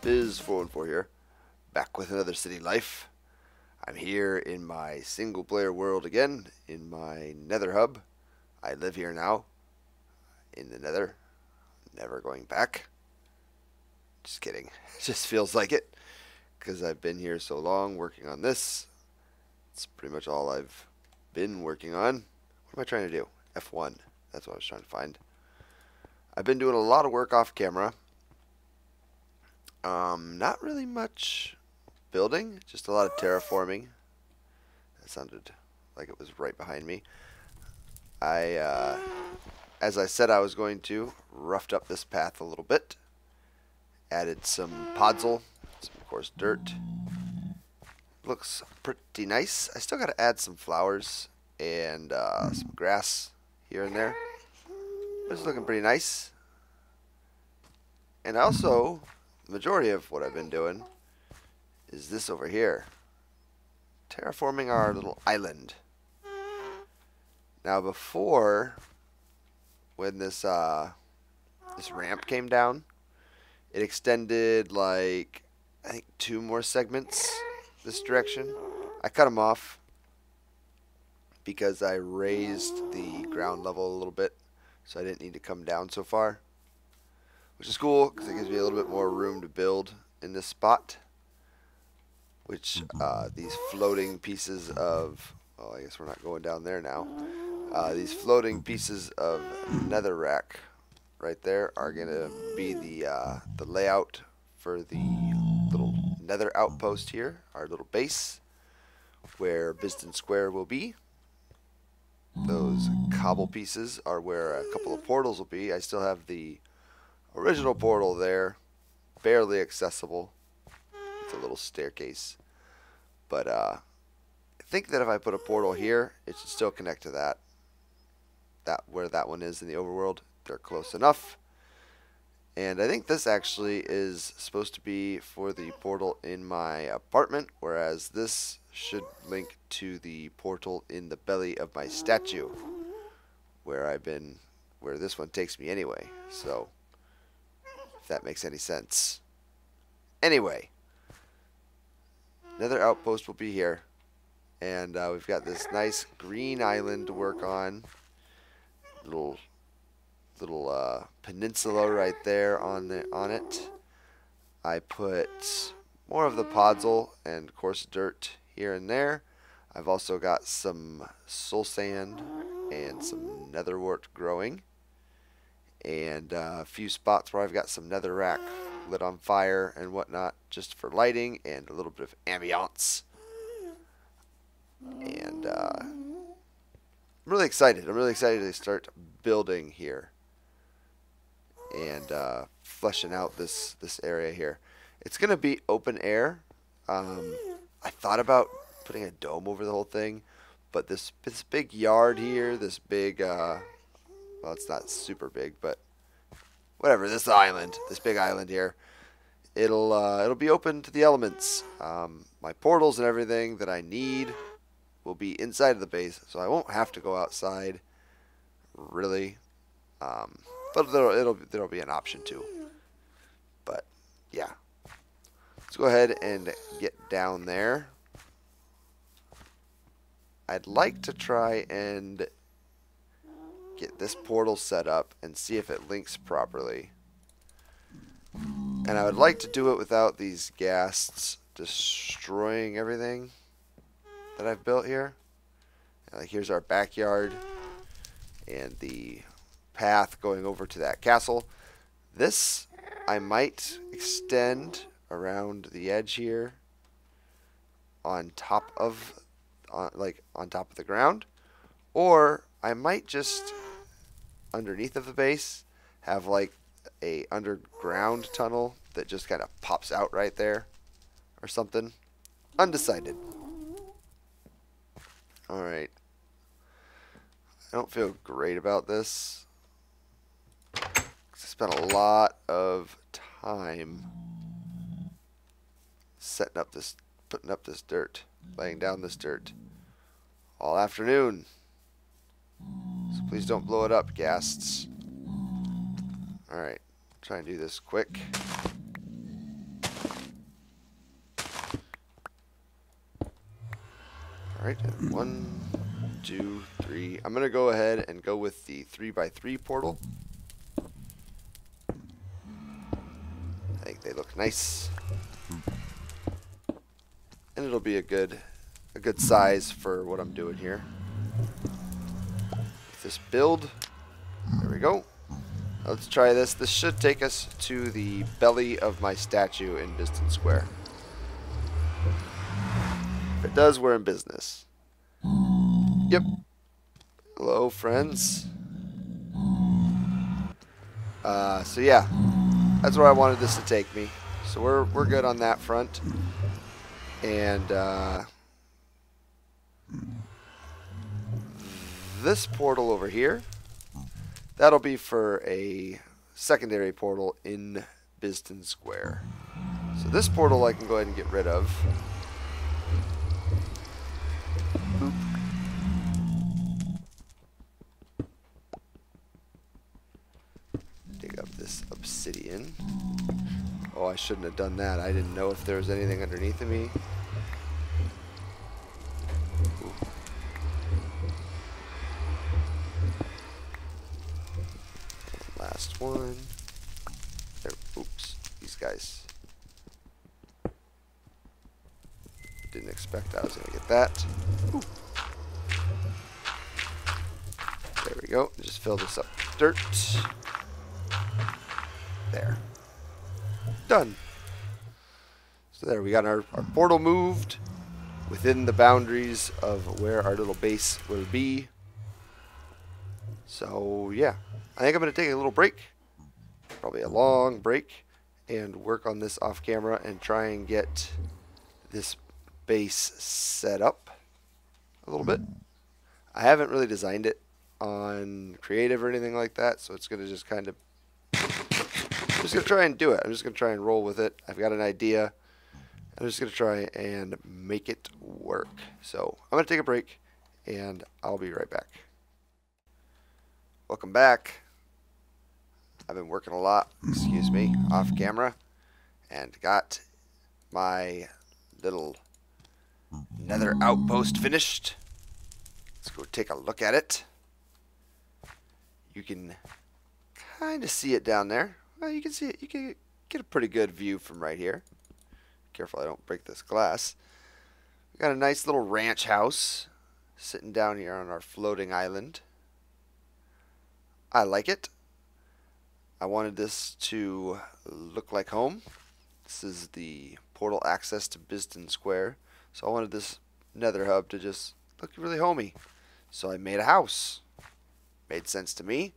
Biz414 here, back with another city life. I'm here in my single player world again, in my Nether hub. I live here now, in the Nether, never going back. Just kidding, it just feels like it, because I've been here so long working on this. It's pretty much all I've been working on. What am I trying to do? F1, that's what I was trying to find. I've been doing a lot of work off camera. Not really much building, just a lot of terraforming. That sounded like it was right behind me. As I said I was going to, roughed up this path a little bit. Added some podzol, some coarse dirt. Looks pretty nice. I still got to add some flowers and some grass here and there. It's looking pretty nice. And also, the majority of what I've been doing is this over here. Terraforming our little island. Now before, when this this ramp came down, it extended like, I think 2 more segments this direction. I cut them off because I raised the ground level a little bit, so I didn't need to come down so far. Which is cool, because it gives me a little bit more room to build in this spot. Which, these floating pieces of... well, I guess we're not going down there now. These floating pieces of netherrack right there are going to be the layout for the little nether outpost here. Our little base, where Biston Square will be. Those cobble pieces are where a couple of portals will be. I still have the original portal there, barely accessible. It's a little staircase. But I think that if I put a portal here, it should still connect to that. Where that one is in the overworld. They're close enough. And I think this actually is supposed to be for the portal in my apartment, whereas this should link to the portal in the belly of my statue, where this one takes me anyway. So if that makes any sense. Anyway, another outpost will be here, and we've got this nice green island to work on. Little peninsula right there on it. I put more of the podzol and coarse dirt here and there. I've also got some soul sand and some netherwort growing, and a few spots where I've got some netherrack lit on fire and whatnot, just for lighting and a little bit of ambiance. And I'm really excited. I'm really excited to start building here and fleshing out this area here. It's gonna be open air. I thought about putting a dome over the whole thing, but this big yard here, this big well, it's not super big, but whatever, this big island here, it'll be open to the elements. My portals and everything that I need will be inside of the base, so I won't have to go outside, really. But there'll be an option too. But yeah, let's go ahead and get down there. I'd like to try and get this portal set up and see if it links properly. And I would like to do it without these ghasts destroying everything that I've built here. Like, here's our backyard and the path going over to that castle. This I might extend around the edge here on top of the ground, or I might just underneath of the base have like a underground tunnel that just kind of pops out right there or something. Undecided. Alright. I don't feel great about this. I spent a lot of time putting up this dirt, laying down this dirt all afternoon. So please don't blow it up, ghasts. Alright, try and do this quick. Alright, 1, 2, 3. I'm going to go ahead and go with the 3x3 portal. I think they look nice. And it'll be a good size for what I'm doing here. With this build, there we go. Let's try this. This should take us to the belly of my statue in Biston Square. If it does, we're in business. Yep. Hello, friends. So yeah, that's where I wanted this to take me. So we're good on that front. And this portal over here, that'll be for a secondary portal in Biston Square. So this portal I can go ahead and get rid of. Boop. Dig up this obsidian. Oh, I shouldn't have done that. I didn't know if there was anything underneath of me. Ooh. Last one. There. Oops. These guys. Didn't expect I was going to get that. Ooh. There we go. Just fill this up with dirt. There. Done. So there, we got our portal moved within the boundaries of where our little base will be. So yeah, I think I'm going to take a little break, probably a long break, and work on this off camera and try and get this base set up a little bit. I haven't really designed it on creative or anything like that, so it's going to just kind of, I'm just going to try and do it. I'm just going to try and roll with it. I've got an idea. I'm just going to try and make it work. So I'm going to take a break, and I'll be right back. Welcome back. I've been working a lot, excuse me, off camera, and got my little Nether outpost finished. Let's go take a look at it. You can kind of see it down there. Well, you can see it. You can get a pretty good view from right here. Careful I don't break this glass. We got a nice little ranch house sitting down here on our floating island. I like it. I wanted this to look like home. This is the portal access to Biston Square. So I wanted this Nether hub to just look really homey. So I made a house. Made sense to me.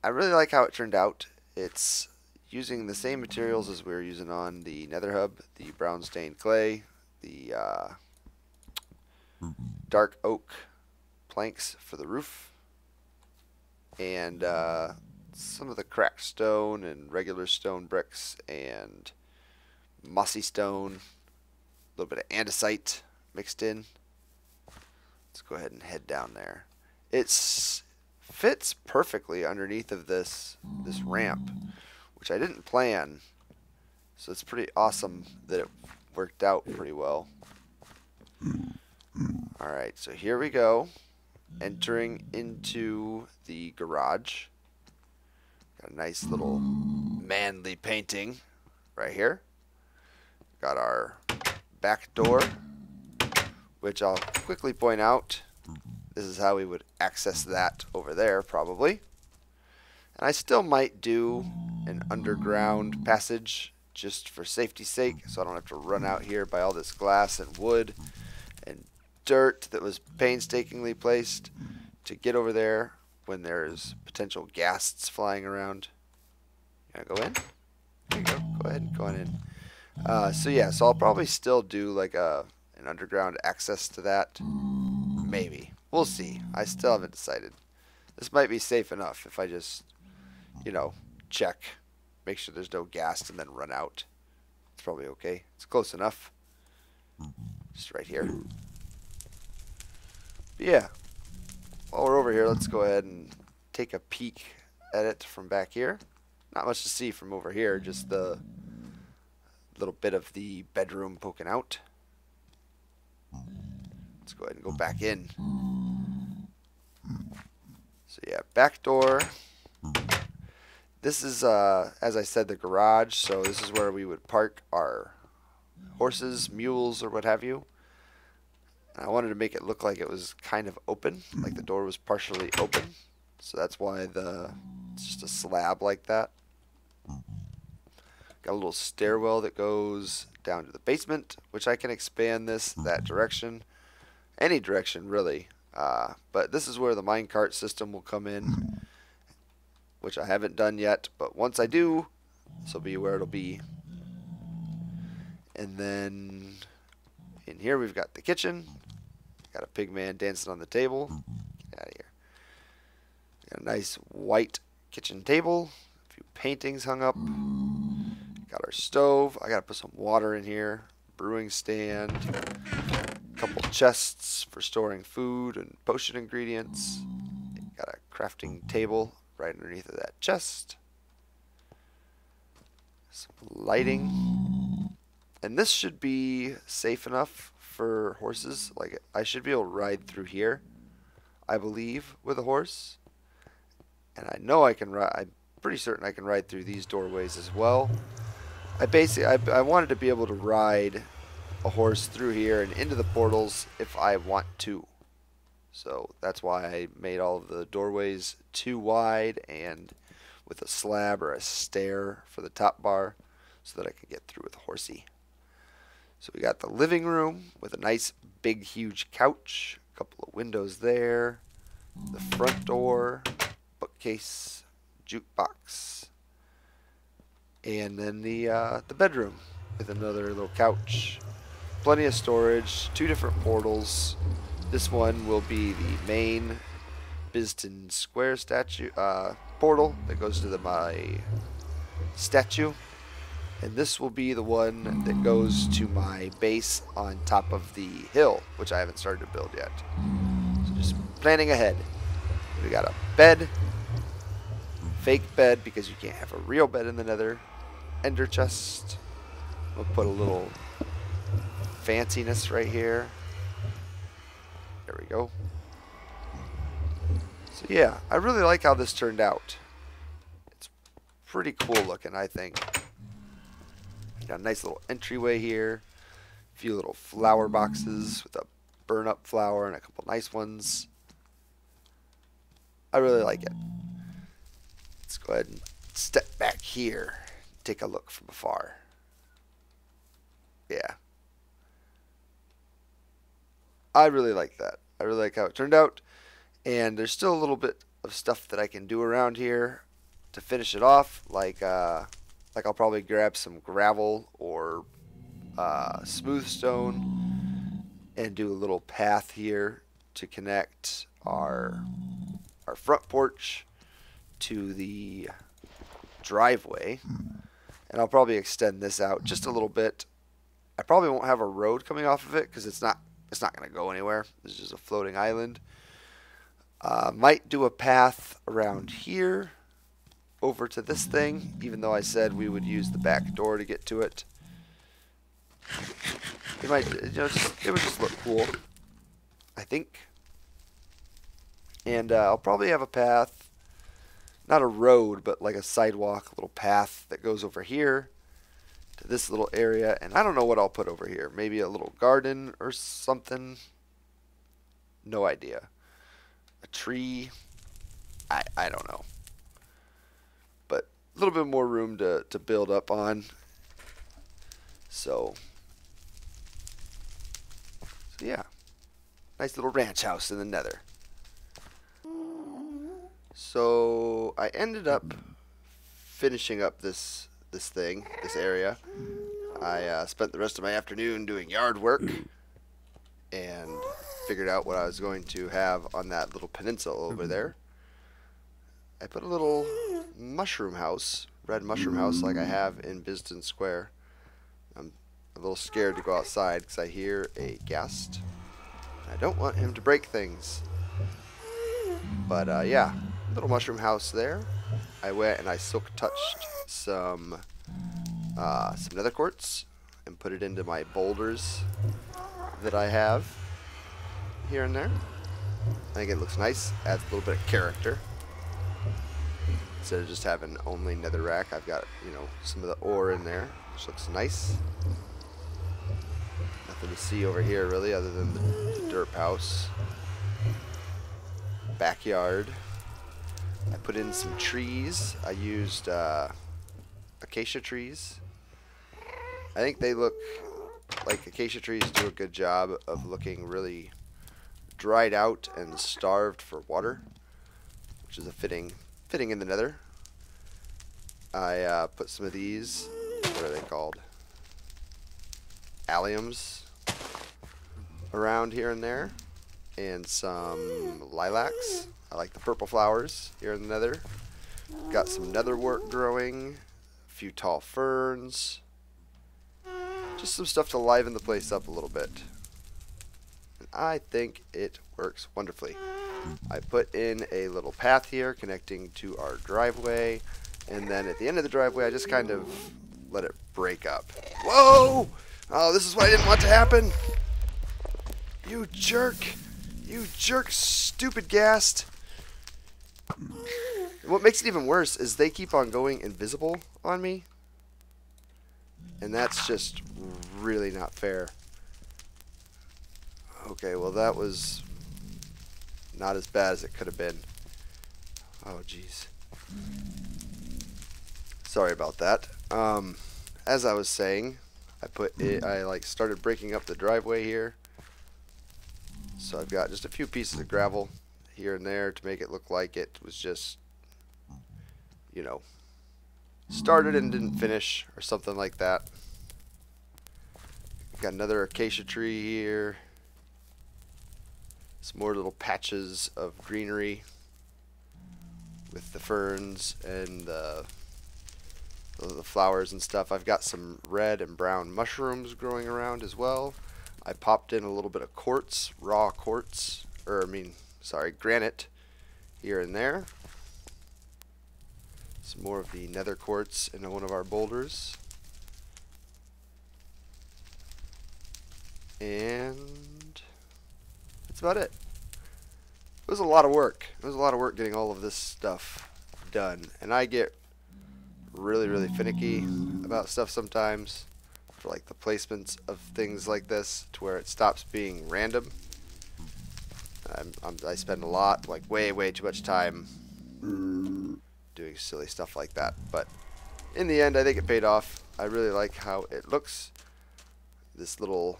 I really like how it turned out. It's using the same materials as we were using on the Nether hub. The brown stained clay, the dark oak planks for the roof, and some of the cracked stone and regular stone bricks and mossy stone, a little bit of andesite mixed in. Let's go ahead and head down there. It fits perfectly underneath of this ramp, which I didn't plan, so it's pretty awesome that it worked out pretty well. Alright, so here we go, entering into the garage. Got a nice little manly painting right here. Got our back door, which I'll quickly point out, this is how we would access that over there probably. And I still might do an underground passage just for safety's sake, so I don't have to run out here by all this glass and wood and dirt that was painstakingly placed to get over there when there's potential ghasts flying around. You gonna go in? There you go. Go ahead and go on in. So yeah, so I'll probably still do like an underground access to that. Maybe. We'll see. I still haven't decided. This might be safe enough if I just, you know, check, make sure there's no gas and then run out. It's probably okay. It's close enough. Just right here. But yeah. While we're over here, let's go ahead and take a peek at it from back here. Not much to see from over here, just the little bit of the bedroom poking out. Let's go ahead and go back in. So yeah, back door. This is, as I said, the garage. So this is where we would park our horses, mules, or what have you. And I wanted to make it look like it was kind of open, like the door was partially open. So that's why it's just a slab like that. Got a little stairwell that goes down to the basement, which I can expand that direction. Any direction, really. But this is where the minecart system will come in, which I haven't done yet. But once I do, this will be where it'll be. And then in here we've got the kitchen. Got a pig man dancing on the table. Get out of here. Got a nice white kitchen table. A few paintings hung up. Got our stove. I got to put some water in here. Brewing stand. A couple chests for storing food and potion ingredients. Got a crafting table right underneath of that chest. Some lighting. And this should be safe enough for horses. Like, I should be able to ride through here, I believe, with a horse. And I know I can ride. I'm pretty certain I can ride through these doorways as well. I wanted to be able to ride a horse through here and into the portals if I want to. So that's why I made all of the doorways too wide and with a slab or a stair for the top bar so that I can get through with a horsey. So we got the living room with a nice big huge couch, a couple of windows there, the front door, bookcase, jukebox, and then the bedroom with another little couch. Plenty of storage, 2 different portals. This one will be the main Biston Square portal that goes to my statue. And this will be the one that goes to my base on top of the hill, which I haven't started to build yet. So just planning ahead. We got a bed. Fake bed because you can't have a real bed in the Nether. Ender chest. We'll put a little fanciness right here. There we go. So yeah, I really like how this turned out. It's pretty cool looking, I think. Got a nice little entryway here. A few little flower boxes with a burn up flower and a couple nice ones. I really like it. Let's go ahead and step back here. Take a look from afar. Yeah. I really like that. I really like how it turned out. And there's still a little bit of stuff that I can do around here to finish it off. Like I'll probably grab some gravel or smooth stone and do a little path here to connect our front porch to the driveway. And I'll probably extend this out just a little bit. I probably won't have a road coming off of it because it's not going to go anywhere. It's just a floating island. Might do a path around here over to this thing, even though I said we would use the back door to get to it. It might, it would just look cool, I think. And I'll probably have a path, not a road, but like a sidewalk, a little path that goes over here to this little area. And I don't know what I'll put over here. Maybe a little garden or something. No idea. A tree. I don't know. But a little bit more room to build up on. So yeah. Nice little ranch house in the Nether. So I ended up finishing up this area. I spent the rest of my afternoon doing yard work and figured out what I was going to have on that little peninsula over there. I put a little mushroom house, red mushroom house like I have in Biston Square. I'm a little scared to go outside because I hear a guest. I don't want him to break things. But yeah, little mushroom house there. I went and I silk touched some nether quartz and put it into my boulders that I have. here and there. I think it looks nice. Adds a little bit of character. Instead of just having only netherrack, I've got, you know, some of the ore in there, which looks nice. Nothing to see over here really other than the derp house. Backyard. I put in some trees. I used acacia trees. I think they look like acacia trees do a good job of looking really dried out and starved for water, which is a fitting in the nether. I put some of these, what are they called? Alliums around here and there, and some lilacs. I like the purple flowers here in the nether. Got some netherwort growing, a few tall ferns, just some stuff to liven the place up a little bit. And I think it works wonderfully. I put in a little path here connecting to our driveway, and then at the end of the driveway I just kind of let it break up. Whoa! Oh, this is what I didn't want to happen! You jerk! You jerk, stupid ghast! And what makes it even worse is they keep on going invisible on me, and that's just really not fair. Okay, well that was not as bad as it could have been. Oh jeez. Sorry about that. As I was saying, I like started breaking up the driveway here. So I've got just a few pieces of gravel here and there to make it look like it was just, you know, started and didn't finish or something like that. Got another acacia tree here. Some more little patches of greenery with the ferns and the flowers and stuff. I've got some red and brown mushrooms growing around as well. I popped in a little bit of quartz, raw quartz, granite here and there. Some more of the nether quartz in one of our boulders. And that's about it. It was a lot of work. It was a lot of work getting all of this stuff done. And I get really finicky about stuff sometimes, for like the placements of things like this, to where it stops being random. I spend a lot, like way too much time doing silly stuff like that. But in the end, I think it paid off. I really like how it looks. This little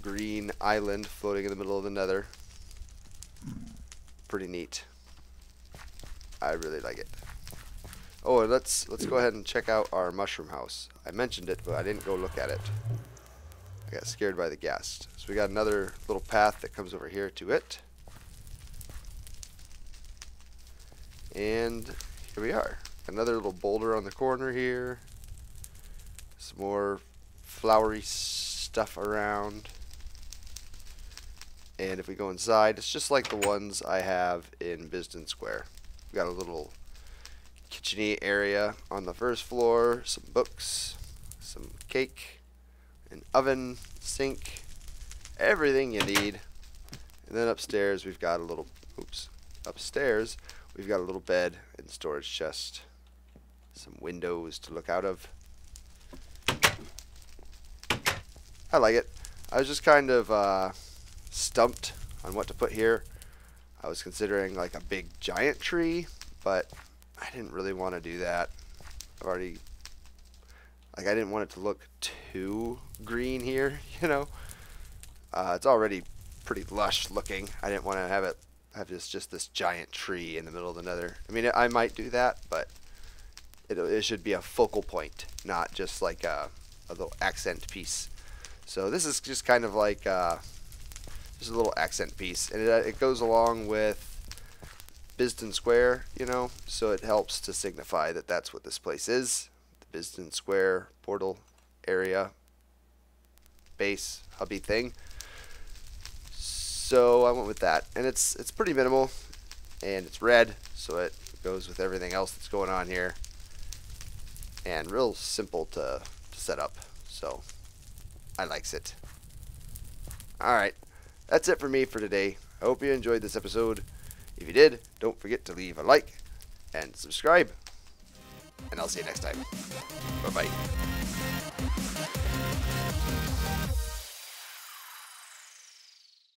green island floating in the middle of the nether. Pretty neat. I really like it. Oh, and let's go ahead and check out our mushroom house. I mentioned it, but I didn't go look at it. I got scared by the ghast. So we got another little path that comes over here to it. And here we are. Another little boulder on the corner here. Some more flowery stuff around. And if we go inside, it's just like the ones I have in Bisden Square. We got a little kitchen-y area on the first floor, some books, some cake, an oven, sink, everything you need. And then upstairs we've got a little, upstairs we've got a little bed and storage chest, some windows to look out of. I like it. I was just kind of stumped on what to put here. I was considering like a big giant tree, but I didn't really want to do that. I didn't want it to look too green here, you know. It's already pretty lush looking. I didn't want to have just this giant tree in the middle of the nether. I mean, I might do that, but it should be a focal point, not just like a little accent piece. So this is just kind of like just a little accent piece, and it goes along with Bisden Square, you know, so it helps to signify that that's what this place is. The Bisden Square portal area base hubby thing. So I went with that, and it's pretty minimal, and it's red, so it goes with everything else that's going on here, and real simple to set up. So I likes it. Alright, that's it for me for today. I hope you enjoyed this episode. If you did, don't forget to leave a like and subscribe. And I'll see you next time. Bye-bye.